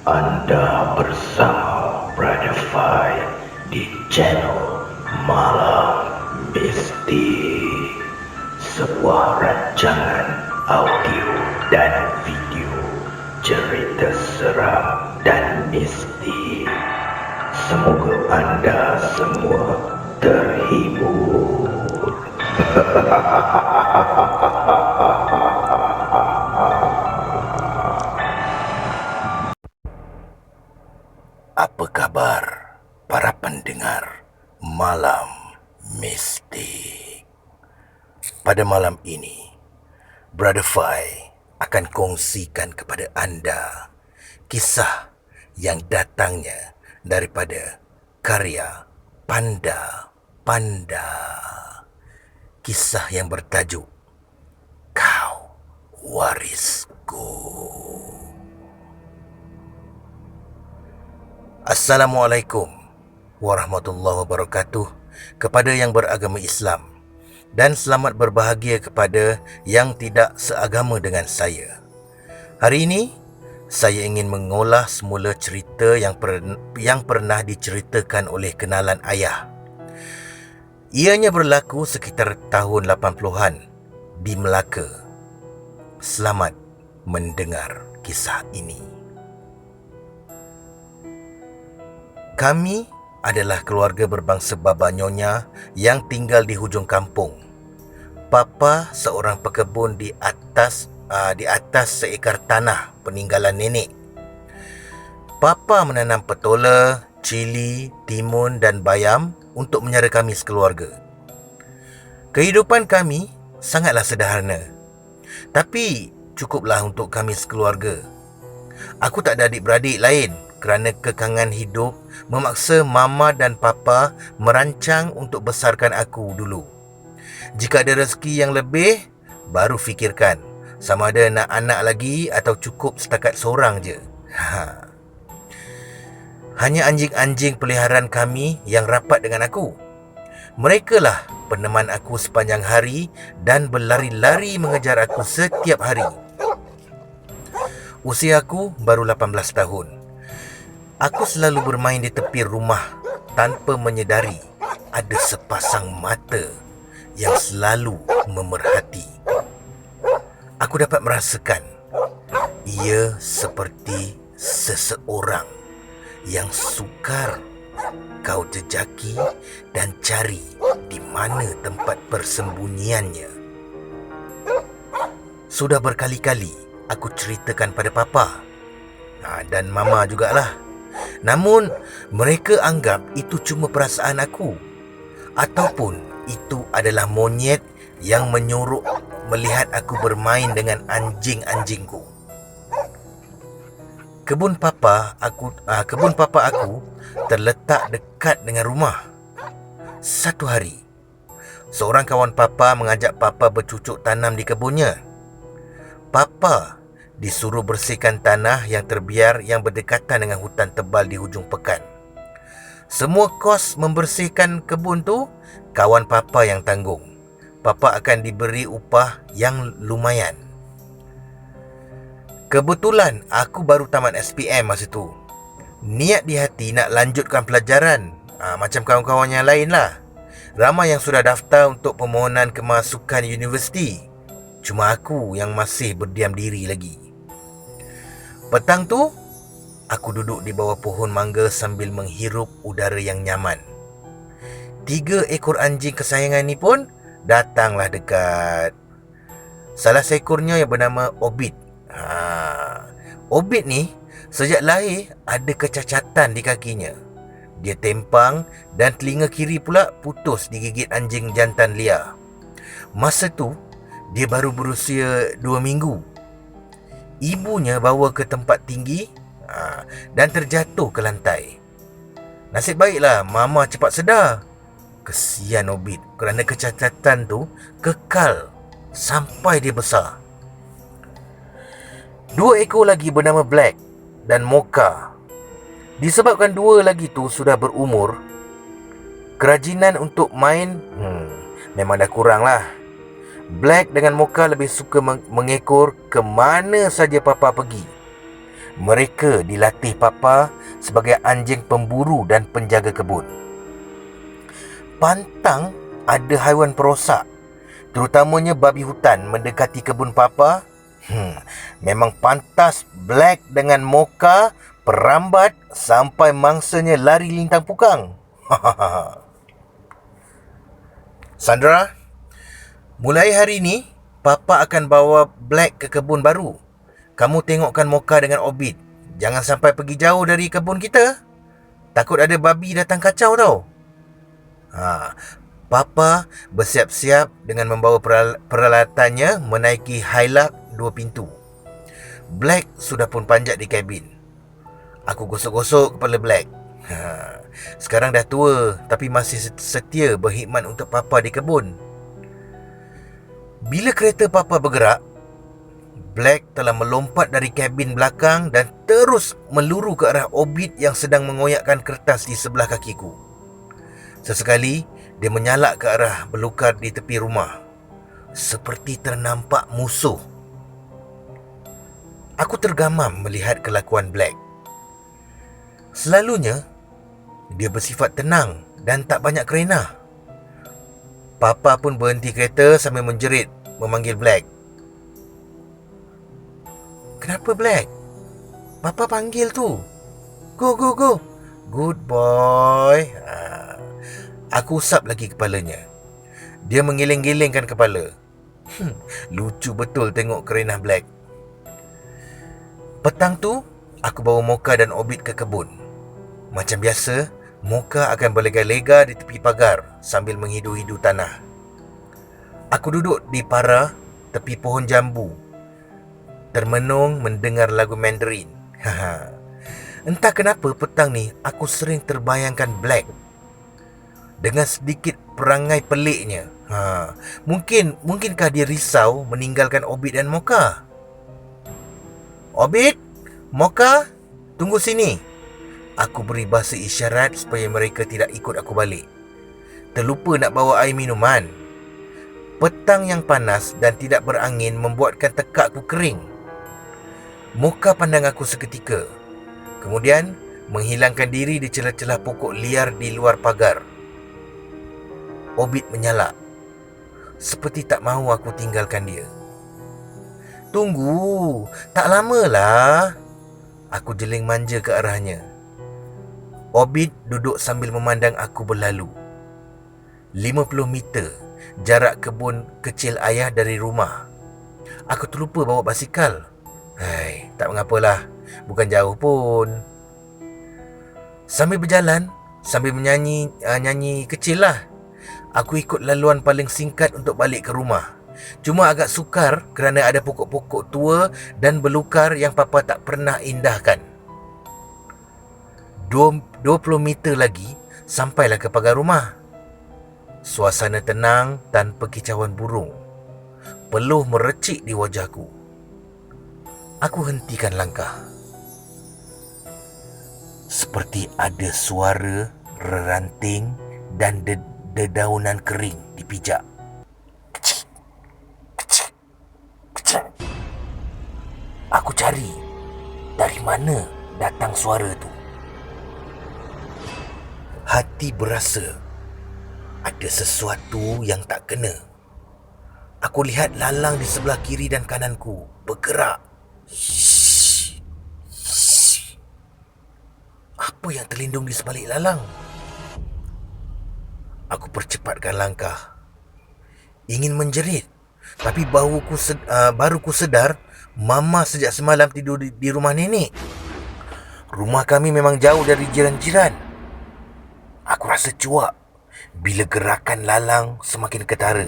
Anda bersama Brother Fai di channel Malam Mistik, sebuah rancangan audio dan video cerita seram dan mistik. Semoga anda semua terhibur. Apa kabar para pendengar Malam Mistik? Pada malam ini, Brother Fai akan kongsikan kepada anda kisah yang datangnya daripada karya Panda Panda. Kisah yang bertajuk Kau Warisku. Assalamualaikum warahmatullahi wabarakatuh kepada yang beragama Islam, dan selamat berbahagia kepada yang tidak seagama dengan saya. Hari ini saya ingin mengolah semula cerita yang pernah diceritakan oleh kenalan ayah. Ianya berlaku sekitar tahun 80-an di Melaka. Selamat mendengar kisah ini. Kami adalah keluarga berbangsa Baba Nyonya yang tinggal di hujung kampung. Papa seorang pekebun di atas seekar tanah peninggalan nenek. Papa menanam petola, cili, timun dan bayam untuk menyara kami sekeluarga. Kehidupan kami sangatlah sederhana, tapi cukuplah untuk kami sekeluarga. Aku tak ada adik-beradik lain kerana kekangan hidup memaksa mama dan papa merancang untuk besarkan aku dulu. Jika ada rezeki yang lebih, baru fikirkan sama ada nak anak lagi atau cukup setakat seorang je. Hanya anjing-anjing peliharaan kami yang rapat dengan aku. Mereka lah peneman aku sepanjang hari dan berlari-lari mengejar aku setiap hari. Usia aku baru 18 tahun. Aku selalu bermain di tepi rumah tanpa menyedari ada sepasang mata yang selalu memerhati. Aku dapat merasakan ia seperti seseorang yang sukar kau jejaki dan cari di mana tempat persembunyiannya. Sudah berkali-kali aku ceritakan pada papa dan mama jugalah. Namun mereka anggap itu cuma perasaan aku, ataupun itu adalah monyet yang menyuruh melihat aku bermain dengan anjing-anjingku. Kebun papa aku terletak dekat dengan rumah. Satu hari, seorang kawan papa mengajak papa bercucuk tanam di kebunnya. Papa disuruh bersihkan tanah yang terbiar yang berdekatan dengan hutan tebal di hujung pekan. Semua kos membersihkan kebun tu kawan papa yang tanggung. Papa akan diberi upah yang lumayan. Kebetulan aku baru tamat SPM masa tu. Niat di hati nak lanjutkan pelajaran, macam kawan-kawan yang lain lah. Ramai yang sudah daftar untuk permohonan kemasukan universiti. Cuma aku yang masih berdiam diri lagi. Petang tu, aku duduk di bawah pohon mangga sambil menghirup udara yang nyaman. 3 ekor anjing kesayangan ni pun datanglah dekat. Salah seekornya yang bernama Obit. Obit ni sejak lahir ada kecacatan di kakinya. Dia tempang dan telinga kiri pula putus digigit anjing jantan liar. Masa tu, dia baru berusia 2 minggu. Ibunya bawa ke tempat tinggi dan terjatuh ke lantai. Nasib baiklah mama cepat sedar. Kesian Obit kerana kecacatan tu kekal sampai dia besar. 2 ekor lagi bernama Black dan Mocha. Disebabkan 2 lagi tu sudah berumur, kerajinan untuk main memang dah kurang lah. Black dengan Mocha lebih suka mengekor ke mana saja papa pergi. Mereka dilatih Papa sebagai anjing pemburu dan penjaga kebun. Pantang ada haiwan perosak, terutamanya babi hutan mendekati kebun Papa. Memang pantas Black dengan Mocha perambat sampai mangsanya lari lintang pukang. Sandra, mulai hari ini Papa akan bawa Black ke kebun baru. Kamu tengokkan Mocha dengan Obit. Jangan sampai pergi jauh dari kebun kita. Takut ada babi datang kacau tau. Papa bersiap-siap dengan membawa peralatannya menaiki Hilux 2 pintu. Black sudah pun panjat di kabin. Aku gosok-gosok kepala Black. Sekarang dah tua tapi masih setia berkhidmat untuk Papa di kebun. Bila kereta Papa bergerak, Black telah melompat dari kabin belakang dan terus meluru ke arah Obit yang sedang mengoyakkan kertas di sebelah kakiku. Sesekali, dia menyalak ke arah belukar di tepi rumah, seperti ternampak musuh. Aku tergamam melihat kelakuan Black. Selalunya, dia bersifat tenang dan tak banyak kerenah. Papa pun berhenti kereta sambil menjerit, memanggil Black. Kenapa Black? Papa panggil tu. Go, go, go. Good boy. Aku usap lagi kepalanya. Dia mengiling-gilingkan kepala. Lucu betul tengok kerenah Black. Petang tu, aku bawa Mocha dan Obit ke kebun. Macam biasa, Mocha akan berlega-lega di tepi pagar sambil menghidu-hidu tanah. Aku duduk di para tepi pohon jambu, termenung mendengar lagu Mandarin. Entah kenapa petang ni aku sering terbayangkan Black dengan sedikit perangai peliknya. Mungkinkah dia risau meninggalkan Obit dan Mocha? Obit, Mocha, tunggu sini. Aku beri bahasa isyarat supaya mereka tidak ikut aku balik. Terlupa nak bawa air minuman. Petang yang panas dan tidak berangin membuatkan tekakku kering. Mocha pandang aku seketika, kemudian menghilangkan diri di celah-celah pokok liar di luar pagar. Obit menyalak, seperti tak mahu aku tinggalkan dia. Tunggu, tak lamalah. Aku jeling manja ke arahnya. Obit duduk sambil memandang aku berlalu. 50 meter jarak kebun kecil ayah dari rumah. Aku terlupa bawa basikal. Tak mengapalah, bukan jauh pun. Sambil berjalan, sambil nyanyi kecil lah. Aku ikut laluan paling singkat untuk balik ke rumah. Cuma agak sukar kerana ada pokok-pokok tua dan belukar yang Papa tak pernah indahkan. 20 meter lagi sampailah ke pagar rumah. Suasana tenang tanpa kicauan burung. Peluh merecik di wajahku. Aku hentikan langkah. Seperti ada suara reranting dan dedaunan kering dipijak. Aku cari dari mana datang suara tu. Hati berasa ada sesuatu yang tak kena. Aku lihat lalang di sebelah kiri dan kananku bergerak. Apa yang terlindung di sebalik lalang? Aku percepatkan langkah, ingin menjerit, tapi baru ku sedar Mama sejak semalam tidur di rumah nenek. Rumah kami memang jauh dari jiran-jiran. Aku rasa cuak bila gerakan lalang semakin ketara.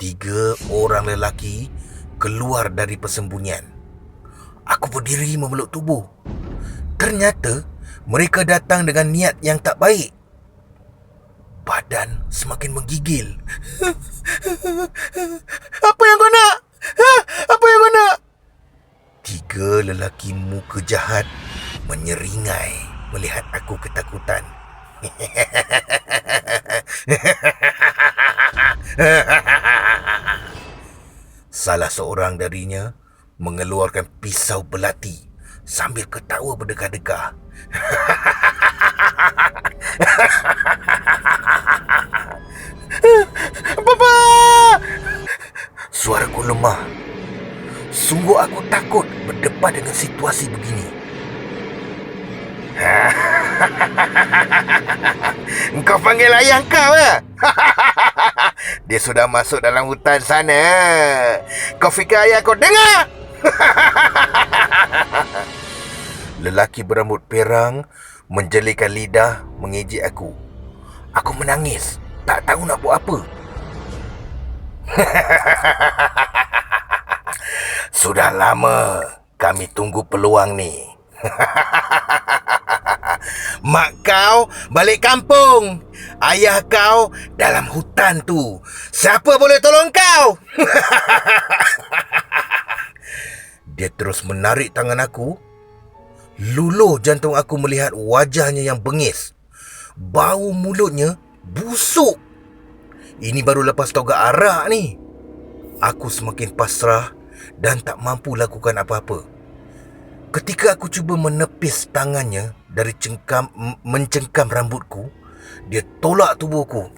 3 orang lelaki keluar dari persembunyian. Aku berdiri memeluk tubuh. Ternyata mereka datang dengan niat yang tak baik. Badan semakin menggigil. Apa yang kau nak? Apa yang kau nak? 3 lelaki muka jahat menyeringai melihat aku ketakutan. Salah seorang darinya mengeluarkan pisau belati sambil ketawa berdekah-dekah. Bapa! Suaraku lemah. Sungguh aku takut berdepan dengan situasi begini. Kau panggil ayah kau ya? Dia sudah masuk dalam hutan sana. Kau fikir ayah kau dengar? Lelaki berambut perang menjelikan lidah mengejek aku. Aku menangis, tak tahu nak buat apa. Sudah lama kami tunggu peluang ni. Mak kau balik kampung. Ayah kau dalam hutan tu. Siapa boleh tolong kau? Dia terus menarik tangan aku. Luluh jantung aku melihat wajahnya yang bengis. Bau mulutnya busuk. Ini baru lepas toga arak ni. Aku semakin pasrah dan tak mampu lakukan apa-apa. Ketika aku cuba menepis tangannya dari mencengkam rambutku, dia tolak tubuhku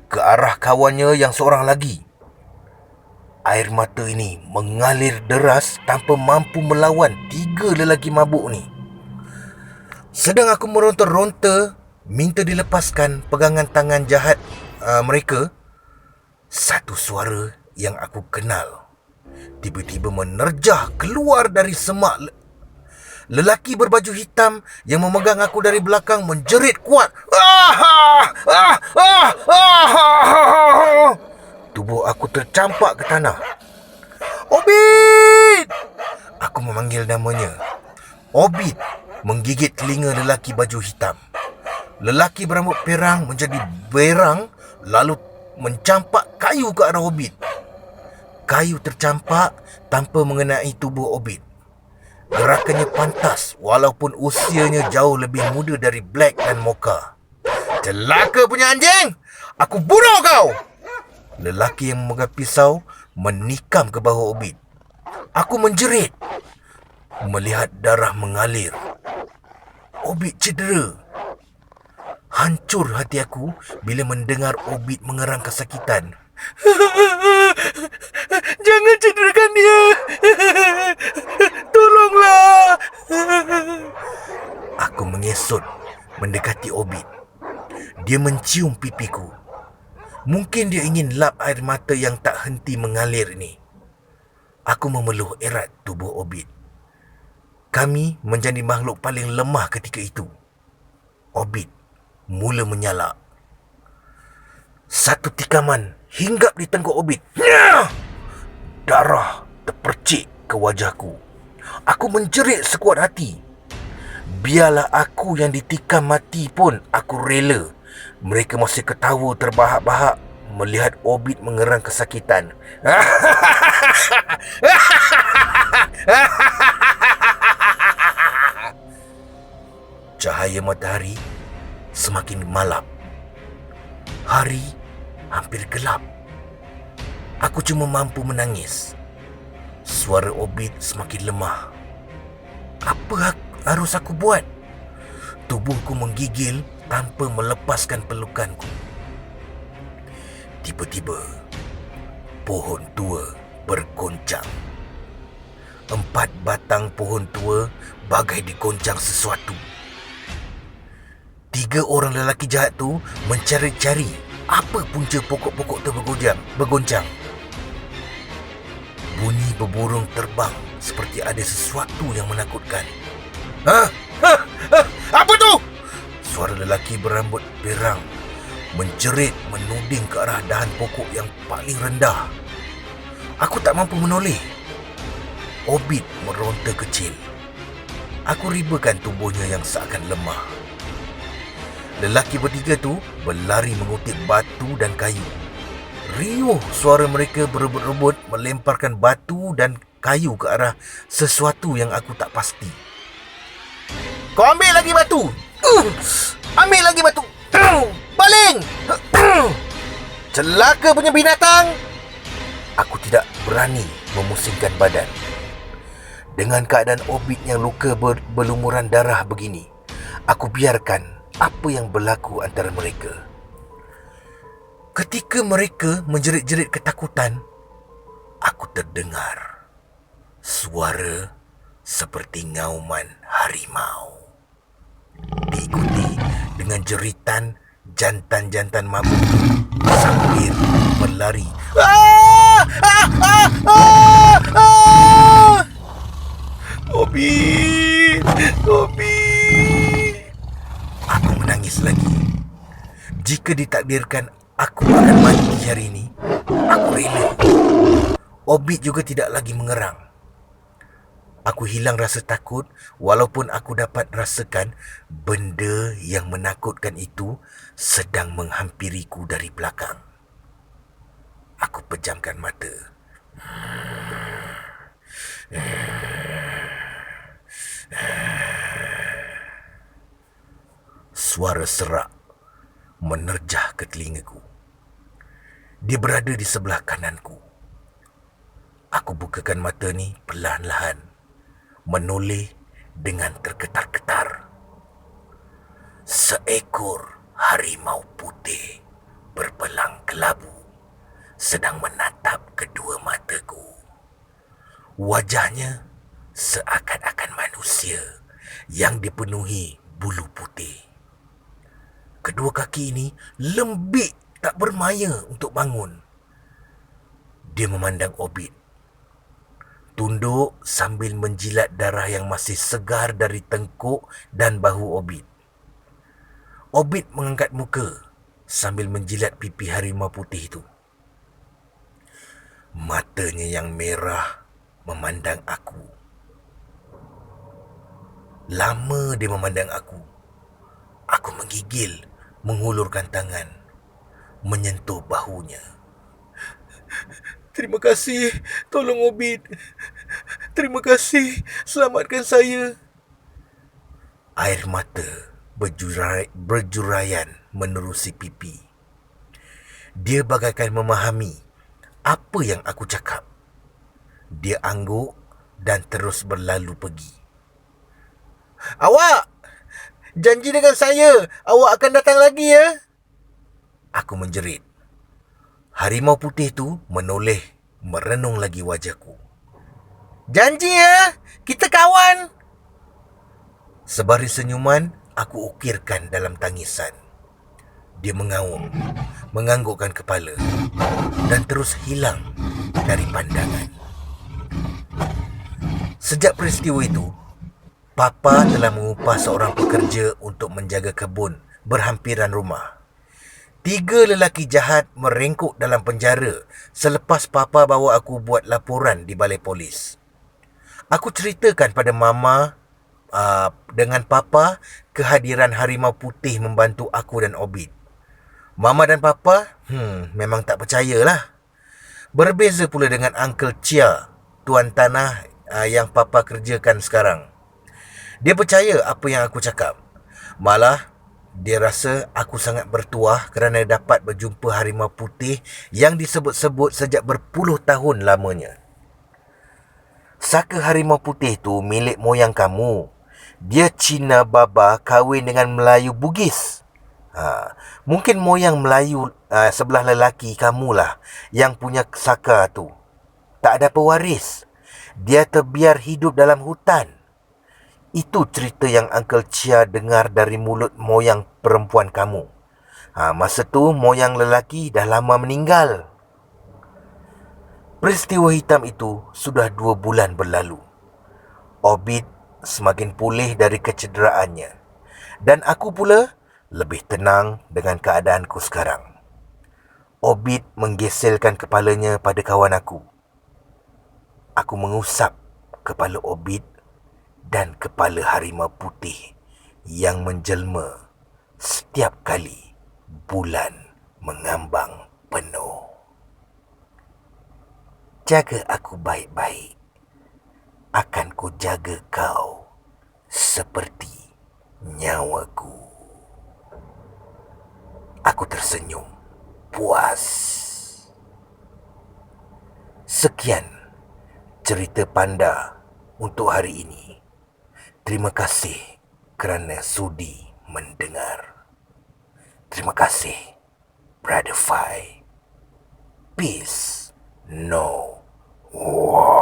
ke arah kawannya yang seorang lagi. Air mata ini mengalir deras tanpa mampu melawan 3 lelaki mabuk ni. Sedang aku meronta-ronta minta dilepaskan pegangan tangan jahat mereka, satu suara yang aku kenal tiba-tiba menerjah keluar dari semak. Lelaki berbaju hitam yang memegang aku dari belakang menjerit kuat. Tubuh aku tercampak ke tanah. Obit! Aku memanggil namanya. Obit menggigit telinga lelaki baju hitam. Lelaki berambut perang menjadi berang lalu mencampak kayu ke arah Obit. Kayu tercampak tanpa mengenai tubuh Obit. Gerakannya pantas walaupun usianya jauh lebih muda dari Black dan Mocha. Celaka punya anjing! Aku bunuh kau! Lelaki yang memegang pisau menikam ke bahu Obit. Aku menjerit melihat darah mengalir. Obit cedera. Hancur hati aku bila mendengar Obit mengerang kesakitan. Jangan cederakan dia. Tolonglah. Aku mengesot mendekati Obit. Dia mencium pipiku. Mungkin dia ingin lap air mata yang tak henti mengalir ini. Aku memeluk erat tubuh Obit. Kami menjadi makhluk paling lemah ketika itu. Obit mula menyalak. Satu tikaman hinggap di tengkuk Obit. Darah terpercik ke wajahku. Aku menjerit sekuat hati. Biarlah aku yang ditikam mati pun aku rela. Mereka masih ketawa terbahak-bahak melihat Obit mengerang kesakitan. Cahaya matahari semakin malap. Hari hampir gelap. Aku cuma mampu menangis. Suara Obit semakin lemah. Apa harus aku buat? Tubuhku menggigil tanpa melepaskan pelukanku. Tiba-tiba, pohon tua bergoncang. 4 batang pohon tua bagai digoncang sesuatu. 3 orang lelaki jahat tu mencari-cari apa punca pokok-pokok tu bergoncang. Bunyi berburung terbang seperti ada sesuatu yang menakutkan. Apa tu? Suara lelaki berambut perang menjerit menuding ke arah dahan pokok yang paling rendah. Aku tak mampu menoleh. Obit meronta kecil. Aku ribakan tubuhnya yang seakan lemah. Lelaki bertiga tu berlari mengutip batu dan kayu. Riuh suara mereka berebut-rebut melemparkan batu dan kayu ke arah sesuatu yang aku tak pasti. Kau ambil lagi batu! Ambil lagi batu! Baling! Celaka punya binatang! Aku tidak berani memusingkan badan. Dengan keadaan Obit yang luka berlumuran darah begini, aku biarkan apa yang berlaku antara mereka. Ketika mereka menjerit-jerit ketakutan, aku terdengar suara seperti ngauman harimau, diikuti dengan jeritan jantan-jantan mabuk sambil berlari. Ah! Ah! Ah! Ah! Ah! Obit! Obit! Aku menangis lagi. Jika ditakdirkan aku akan mati hari ini, aku rela. Obit juga tidak lagi mengerang. Aku hilang rasa takut walaupun aku dapat rasakan benda yang menakutkan itu sedang menghampiriku dari belakang. Aku pejamkan mata. Suara serak menerjah ke telingaku. Dia berada di sebelah kananku. Aku bukakan mata ni perlahan-lahan, menoleh dengan tergetar-getar. Seekor harimau putih berbelang kelabu sedang menatap kedua mataku. Wajahnya seakan-akan manusia yang dipenuhi bulu putih. Kedua kaki ini lembik tak bermaya untuk bangun. Dia memandang Obit, tunduk sambil menjilat darah yang masih segar dari tengkuk dan bahu Obit. Obit mengangkat muka sambil menjilat pipi harimau putih itu. Matanya yang merah memandang aku. Lama dia memandang aku. Aku menggigil, menghulurkan tangan, menyentuh bahunya. Terima kasih, tolong Obit. Terima kasih, selamatkan saya. Air mata berjuraian menerusi pipi. Dia bagaikan memahami apa yang aku cakap. Dia angguk dan terus berlalu pergi. Awak! Janji dengan saya, awak akan datang lagi ya? Aku menjerit. Harimau putih itu menoleh, merenung lagi wajahku. Janji ya, kita kawan. Sebaris senyuman, aku ukirkan dalam tangisan. Dia mengaum, menganggukkan kepala dan terus hilang dari pandangan. Sejak peristiwa itu, Papa telah mengupah seorang pekerja untuk menjaga kebun berhampiran rumah. 3 lelaki jahat merengkuk dalam penjara selepas Papa bawa aku buat laporan di balai polis. Aku ceritakan pada Mama dengan Papa kehadiran harimau putih membantu aku dan Obit. Mama dan Papa memang tak percayalah. Berbeza pula dengan Uncle Chia, tuan tanah yang Papa kerjakan sekarang. Dia percaya apa yang aku cakap. Malah, dia rasa aku sangat bertuah kerana dapat berjumpa harimau putih yang disebut-sebut sejak berpuluh tahun lamanya. Saka harimau putih tu milik moyang kamu. Dia Cina Baba kahwin dengan Melayu Bugis. Mungkin moyang Melayu sebelah lelaki kamulah yang punya saka tu. Tak ada pewaris. Dia terbiar hidup dalam hutan. Itu cerita yang Uncle Chia dengar dari mulut moyang perempuan kamu. Masa tu moyang lelaki dah lama meninggal. Peristiwa hitam itu sudah 2 bulan berlalu. Obit semakin pulih dari kecederaannya. Dan aku pula lebih tenang dengan keadaanku sekarang. Obit menggeselkan kepalanya pada kawan aku. Aku mengusap kepala Obit dan kepala harimau putih yang menjelma setiap kali bulan mengambang penuh. Jaga aku baik-baik. Akan ku jaga kau seperti nyawaku. Aku tersenyum puas. Sekian cerita panda untuk hari ini. Terima kasih kerana sudi mendengar. Terima kasih, Brother Fai. Peace. No war.